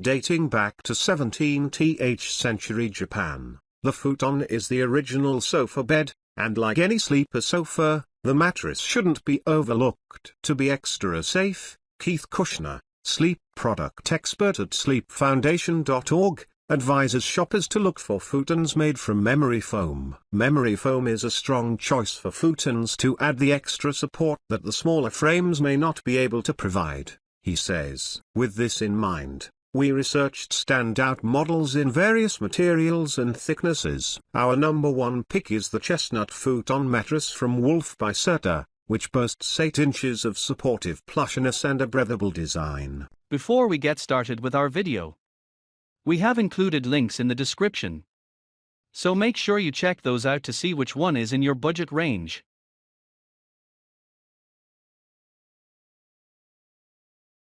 Dating back to 17th century Japan, the futon is the original sofa bed, and like any sleeper sofa, the mattress shouldn't be overlooked. To be extra safe, Keith Kushner, sleep product expert at sleepfoundation.org, advises shoppers to look for futons made from memory foam. Memory foam is a strong choice for futons to add the extra support that the smaller frames may not be able to provide, he says. With this in mind, we researched standout models in various materials and thicknesses. Our number one pick is the Chestnut Futon Mattress from Wolf by Serta, which boasts 8 inches of supportive plushiness and a breathable design. Before we get started with our video, we have included links in the description, so make sure you check those out to see which one is in your budget range.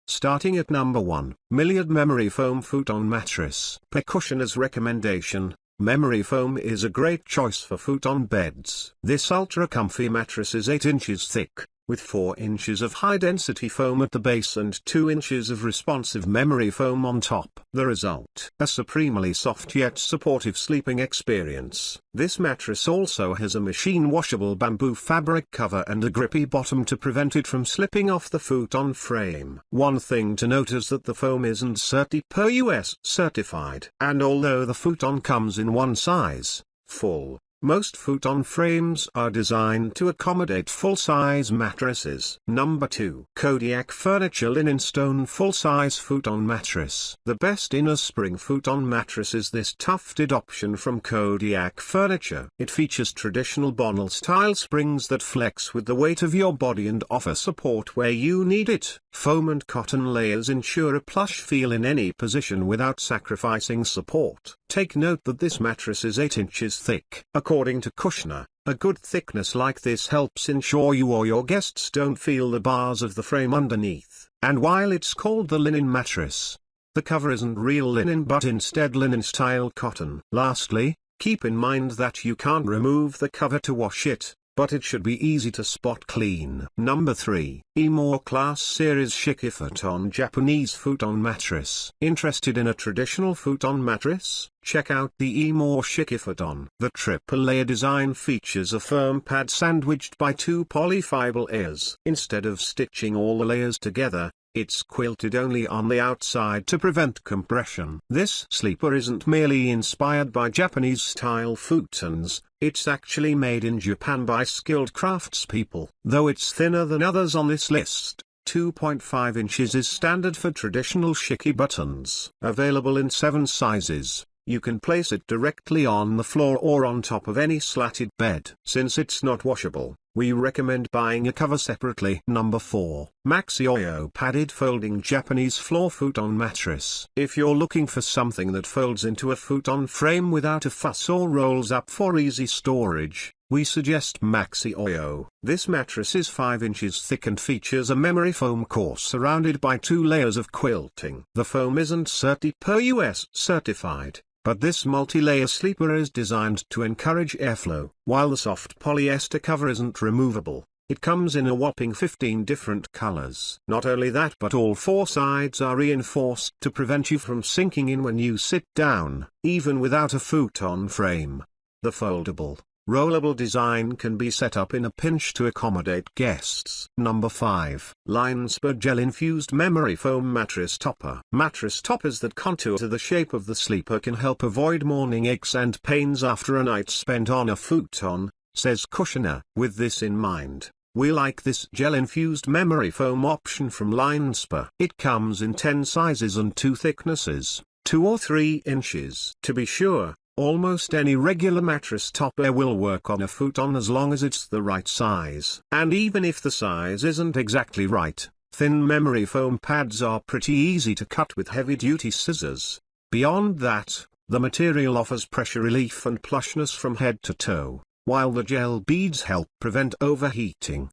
Starting at number 1, Milliard Memory Foam Futon Mattress. Per Kushner's recommendation, memory foam is a great choice for futon beds. This ultra-comfy mattress is 8 inches thick, with 4 inches of high-density foam at the base and 2 inches of responsive memory foam on top. The result: a supremely soft yet supportive sleeping experience. This mattress also has a machine-washable bamboo fabric cover and a grippy bottom to prevent it from slipping off the futon frame. One thing to note is that the foam isn't US certified. And although the futon comes in one size, full, most futon frames are designed to accommodate full-size mattresses. Number 2. Kodiak Furniture Linen Stone Full-Size Futon Mattress. The best Innerspring futon mattress is this tufted option from Kodiak Furniture. It features traditional bonnel-style springs that flex with the weight of your body and offer support where you need it. Foam and cotton layers ensure a plush feel in any position without sacrificing support. Take note that this mattress is 8 inches thick. According to Kushner, a good thickness like this helps ensure you or your guests don't feel the bars of the frame underneath. And while it's called the linen mattress, the cover isn't real linen but instead linen-style cotton. Lastly, keep in mind that you can't remove the cover to wash it, but it should be easy to spot clean. Number 3. Emoor Classe Series Shikifuton Japanese Futon Mattress. Interested in a traditional futon mattress? Check out the Emoor Shikifuton. The triple-layer design features a firm pad sandwiched by 2 polyfiber layers. Instead of stitching all the layers together, it's quilted only on the outside to prevent compression. This sleeper isn't merely inspired by Japanese-style futons, it's actually made in Japan by skilled craftspeople. Though it's thinner than others on this list, 2.5 inches is standard for traditional Shikifutons. Available in 7 sizes, you can place it directly on the floor or on top of any slatted bed. Since it's not washable, we recommend buying a cover separately. Number 4. Maxyoyo Padded Folding Japanese Floor Futon Mattress. If you're looking for something that folds into a futon frame without a fuss or rolls up for easy storage, we suggest Maxyoyo. This mattress is 5 inches thick and features a memory foam core surrounded by 2 layers of quilting. The foam isn't US certified, but this multi-layer sleeper is designed to encourage airflow. While the soft polyester cover isn't removable, it comes in a whopping 15 different colors. Not only that, but all 4 sides are reinforced to prevent you from sinking in when you sit down, even without a futon frame. The foldable, rollable design can be set up in a pinch to accommodate guests. Number 5. Linenspa Gel-infused Memory Foam Mattress Topper. Mattress toppers that contour to the shape of the sleeper can help avoid morning aches and pains after a night spent on a futon, says Kushner. With this in mind, we like this gel-infused memory foam option from Linenspa. It comes in 10 sizes and 2 thicknesses, 2 or 3 inches. To be sure, almost any regular mattress topper will work on a futon as long as it's the right size. And even if the size isn't exactly right, thin memory foam pads are pretty easy to cut with heavy-duty scissors. Beyond that, the material offers pressure relief and plushness from head to toe, while the gel beads help prevent overheating.